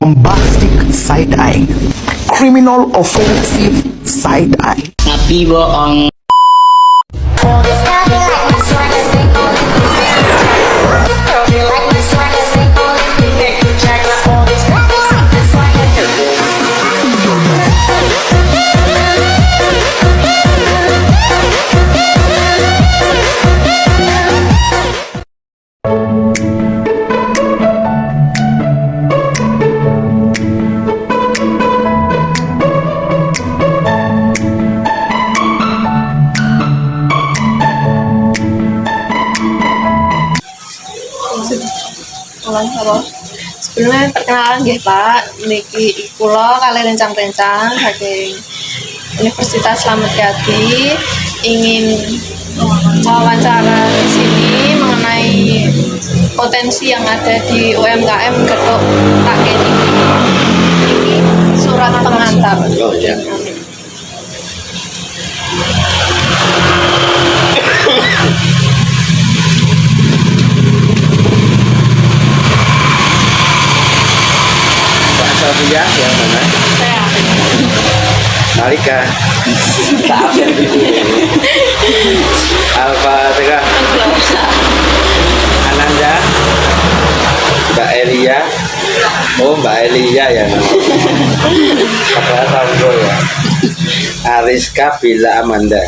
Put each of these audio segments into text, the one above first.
bombastic side eye, criminal offensive side eye. Tapi bohong. Sebelumnya perkenalan nggih Pak, niki kula kali rencang-rencang saking Universitas Slamet Jati ingin wawancara di sini mengenai potensi yang ada di UMKM Getuk Take ini surat pengantar. Oh ya. Sofia yang mana? Saya Malika. Alfa Tega. Ananda. Mbak Elia. Oh Mbak Elia ya namanya. Padahal Rambo ya. Ariska Bila Amanda.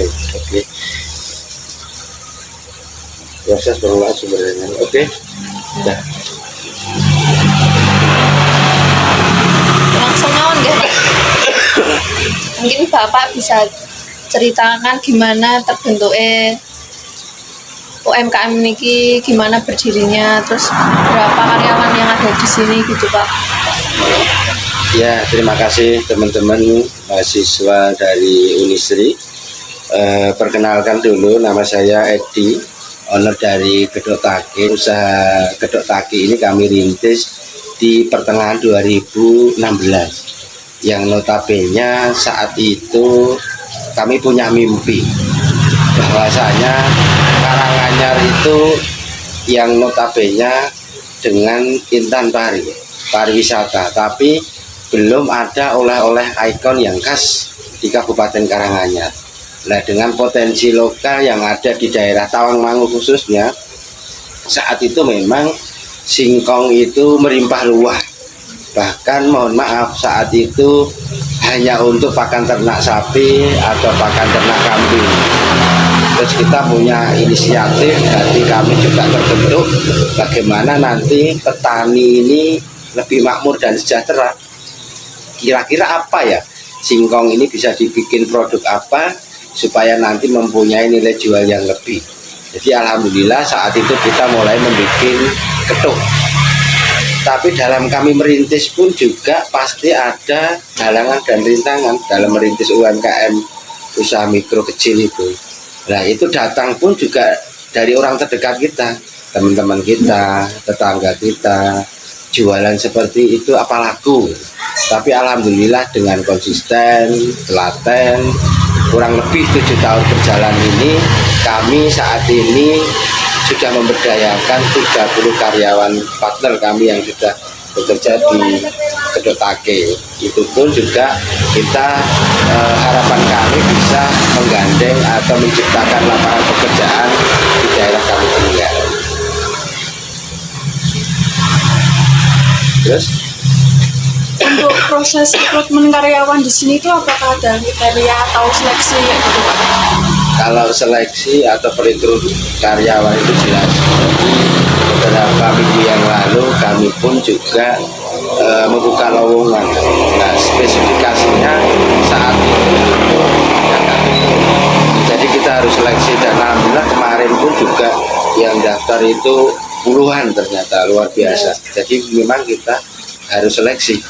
Oke. Proses berulang sebenarnya. Oke. Sudah. langsung naon nggih Pak? Mungkin Bapak bisa ceritakan gimana terbentuknya UMKM niki, gimana berdirinya, terus berapa karyawan yang ada di sini gitu Pak. Ya, terima kasih teman-teman mahasiswa dari Unisri. Perkenalkan dulu, nama saya Edi, owner dari Getuk Take. Usaha Getuk Take ini kami rintis di pertengahan 2016, yang notabene saat itu kami punya mimpi bahwasanya Karanganyar itu yang notabene dengan Intan pariwisata, tapi belum ada oleh-oleh ikon yang khas di Kabupaten Karanganyar. Nah, dengan potensi lokal yang ada di daerah Tawangmangu khususnya, saat itu memang singkong itu melimpah ruah. Bahkan mohon maaf, saat itu hanya untuk pakan ternak sapi atau pakan ternak kambing. Terus kita punya inisiatif, jadi kami juga terbentuk bagaimana nanti petani ini lebih makmur dan sejahtera. Kira-kira apa ya singkong ini bisa dibikin produk apa supaya nanti mempunyai nilai jual yang lebih. Jadi alhamdulillah saat itu kita mulai membuat getuk. Tapi dalam kami merintis pun juga pasti ada halangan dan rintangan dalam merintis UMKM, usaha mikro kecil itu. Nah itu datang pun juga dari orang terdekat kita, teman-teman kita, tetangga kita, jualan seperti itu apa laku. Tapi alhamdulillah dengan konsisten, telaten, kurang lebih 7 tahun berjalan ini, kami saat ini sudah memberdayakan 30 karyawan partner kami yang sudah bekerja di Getuk Take. Itu pun juga kita harapan kami bisa menggandeng atau menciptakan lapangan pekerjaan di daerah kami tinggal. Terus untuk proses rekrutmen karyawan di sini itu apakah ada kriteria atau seleksi ya gitu Pak? kalau seleksi atau perekrut karyawan itu jelas. Beberapa minggu yang lalu kami pun juga membuka lowongan. Nah spesifikasinya saat itu jadi kita harus seleksi, dan alhamdulillah kemarin pun juga yang daftar itu puluhan, ternyata luar biasa. Jadi memang kita harus seleksi,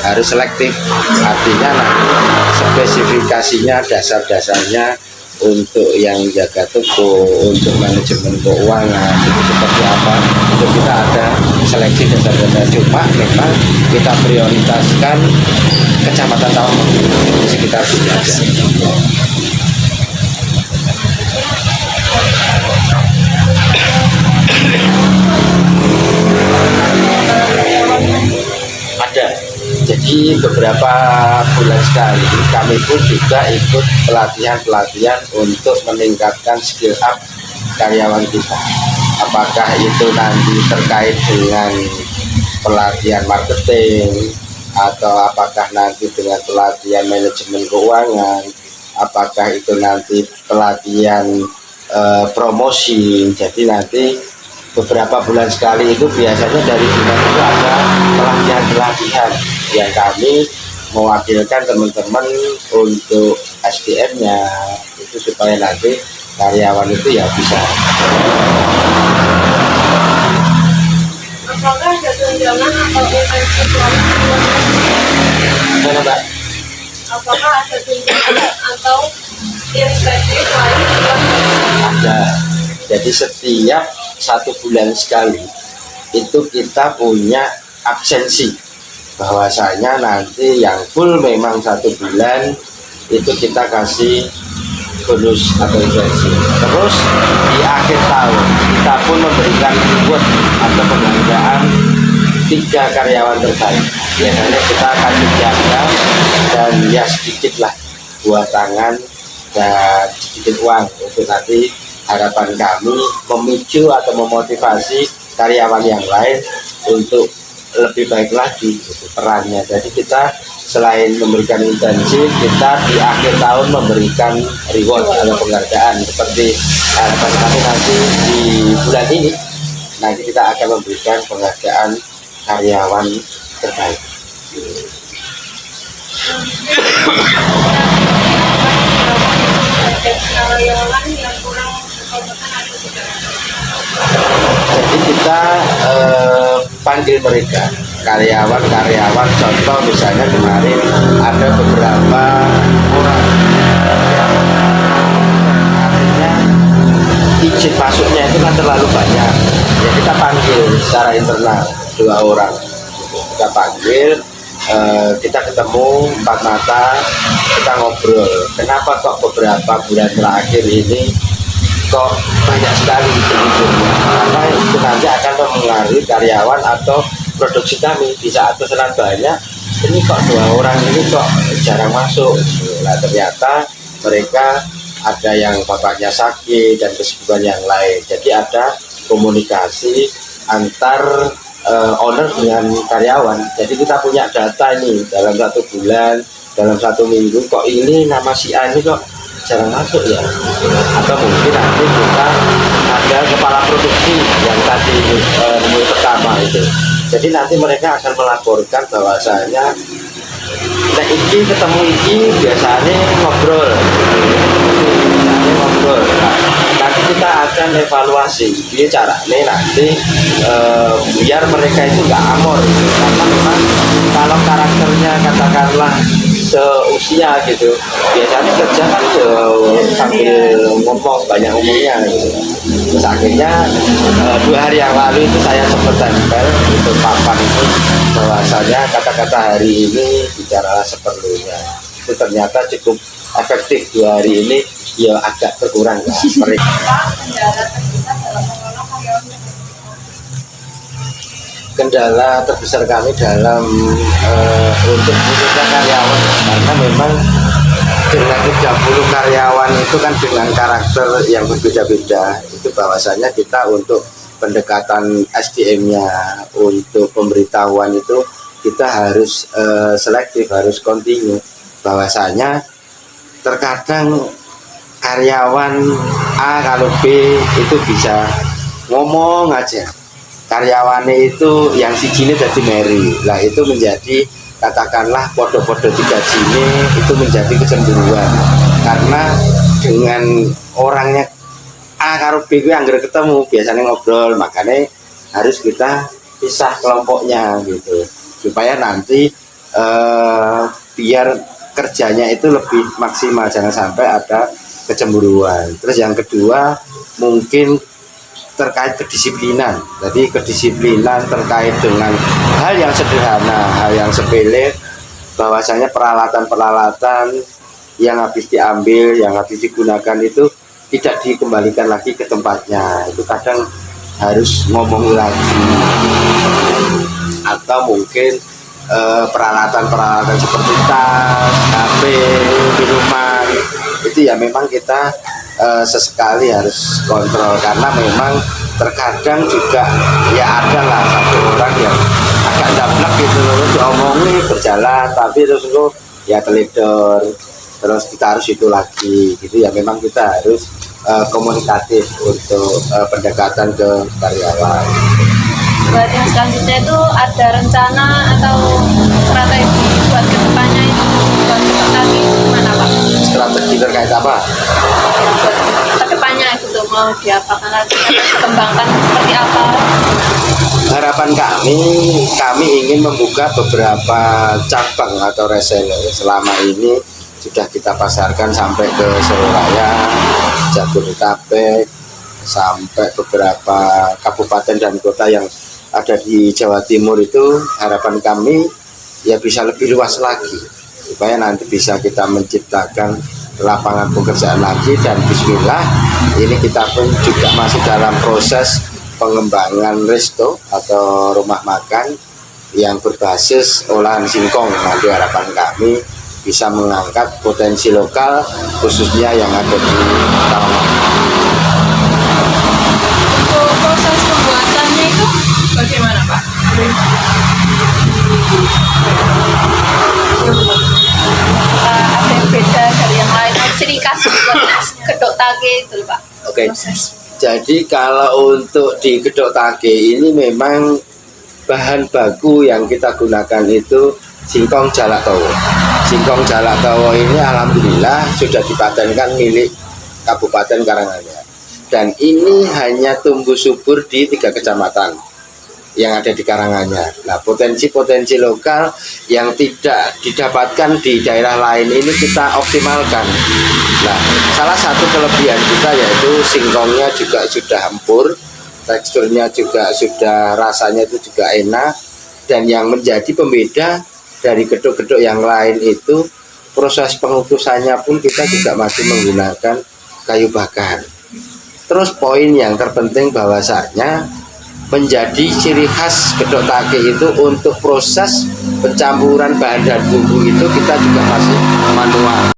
harus selektif. Artinya nanti spesifikasinya, dasar-dasarnya untuk yang jaga toko, untuk manajemen keuangan itu seperti apa, itu kita ada seleksi dasar-dasar. Cuma memang kita prioritaskan Kecamatan Tawangmangu di sekitar sini aja. Jadi beberapa bulan sekali kami pun juga ikut pelatihan-pelatihan untuk meningkatkan skill up karyawan kita. Apakah itu nanti terkait dengan pelatihan marketing, atau apakah nanti dengan pelatihan manajemen keuangan, apakah itu nanti pelatihan promosi. Jadi nanti beberapa bulan sekali itu biasanya dari dinas itu ada pelatihan-pelatihan yang kami mewakilkan teman-teman untuk SDM-nya itu, supaya nanti karyawan itu ya bisa. Apakah ada tunjangan atau intensif lain? Mana, Mbak? Apakah ada tunjangan atau insentif lain? Ada. Jadi setiap 1 bulan sekali itu kita punya absensi, bahwasanya nanti yang full memang 1 bulan itu kita kasih bonus atau insentif. Terus di akhir tahun kita pun memberikan reward atau penghargaan 3 karyawan terbaik. Biasanya kita akan menjaga dan ya sedikit lah buat tangan dan sedikit uang untuk nanti harapan kami memicu atau memotivasi karyawan yang lain untuk lebih baik lagi gitu, perannya. Jadi kita selain memberikan intensif, kita di akhir tahun memberikan reward atau penghargaan, seperti harapan kami nanti di bulan ini nanti kita akan memberikan penghargaan karyawan terbaik. Karyawan yang kurang berkompeten atau tidak? Jadi kita panggil mereka karyawan-karyawan, contoh misalnya kemarin ada beberapa orang yang artinya izin masuknya itu kan terlalu banyak, ya kita panggil secara internal 2 orang, kita panggil, kita ketemu 4 mata, kita ngobrol kenapa kok beberapa bulan terakhir ini kok banyak sekali izin-izinnya, karena itu nanti akan mempengaruhi karyawan atau produksi kami. Di saat pesanan banyak, ini kok 2 orang ini kok jarang masuk. Nah ternyata mereka ada yang bapaknya sakit dan kesibukan yang lain, jadi ada komunikasi antar owner dengan karyawan. Jadi kita punya data ini dalam 1 bulan, dalam 1 minggu kok ini nama si A ini kok jarang masuk ya, atau mungkin nanti kita ada kepala produksi yang tadi mulai pertama itu. Jadi nanti mereka akan melaporkan bahwasanya nah ini ketemu ini biasanya ngobrol. Nah, nanti kita akan evaluasi ini caranya nanti biar mereka itu nggak amor, karena memang kalau karakternya katakanlah seusia gitu, biasanya kerja kan sambil ngomong, banyak ngomongnya gitu. Terus akhirnya 2 hari yang lalu itu saya sempat tempel untuk papan itu bahwasanya kata-kata hari ini bicaralah seperlunya. Itu ternyata cukup efektif. 2 hari ini ya agak berkurang lah. Kendala terbesar kami dalam untuk khususnya karyawan, karena memang dengan 30 karyawan itu kan dengan karakter yang berbeda-beda, itu bahwasanya kita untuk pendekatan SDM-nya, untuk pemberitahuan itu kita harus selektif, harus kontinu. Bahwasanya terkadang karyawan A kalau B itu bisa ngomong aja, karyawannya itu yang si jini jadi meri lah, itu menjadi katakanlah podo-podo 3 jini, itu menjadi kecemburuan, karena dengan orangnya A karo B itu yang ketemu biasanya ngobrol, makanya harus kita pisah kelompoknya gitu, supaya nanti biar kerjanya itu lebih maksimal, jangan sampai ada kecemburuan. Terus yang kedua mungkin terkait kedisiplinan. Jadi kedisiplinan terkait dengan hal yang sederhana, hal yang sepele, bahwasanya peralatan-peralatan yang habis diambil, yang habis digunakan itu tidak dikembalikan lagi ke tempatnya. Itu kadang harus ngomong lagi. Atau mungkin peralatan-peralatan seperti tas, HP, minuman itu ya memang kita sesekali harus kontrol, karena memang terkadang juga ya ada lah satu orang yang agak dablek gitu loh, diomongin berjalan tapi terus itu ya teledor, terus kita harus itu lagi gitu ya. Memang kita harus komunikatif untuk pendekatan ke karyawan. Buat yang selanjutnya itu ada rencana atau strategi buat kedepannya itu buat kedok taki gimana Pak? Strategi terkait apa? Ya, buat kedepannya gitu mau diapakan lagi, dikembangkan seperti apa? Harapan kami ingin membuka beberapa cabang atau reseller. Selama ini sudah kita pasarkan sampai ke Surabaya, Jabodetabek, sampai beberapa kabupaten dan kota yang ada di Jawa Timur. Itu harapan kami ya bisa lebih luas lagi, supaya nanti bisa kita menciptakan lapangan pekerjaan lagi. Dan bismillah ini kita pun juga masih dalam proses pengembangan resto atau rumah makan yang berbasis olahan singkong. Nanti harapan kami bisa mengangkat potensi lokal khususnya yang ada di Taraman. Untuk proses pembuatannya itu bagaimana Pak? Ada yang beda dari yang lain, ciri khas buat kedok take itu Pak. Oke. Proses. Jadi kalau untuk di kedok take ini memang bahan baku yang kita gunakan itu singkong jalak tawo. Singkong jalak tawo ini alhamdulillah sudah dipatenkan milik Kabupaten Karanganyar. Dan ini hanya tumbuh subur di 3 kecamatan yang ada di Karanganyar. Nah, potensi-potensi lokal yang tidak didapatkan di daerah lain ini kita optimalkan. Nah, salah satu kelebihan kita yaitu singkongnya juga sudah empur, teksturnya juga sudah, rasanya itu juga enak. Dan yang menjadi pembeda dari gedok-gedok yang lain itu proses pengukusannya pun kita juga masih menggunakan kayu bakar. Terus poin yang terpenting bahwasanya menjadi ciri khas gedok take itu untuk proses pencampuran bahan dan bumbu itu kita juga masih manual.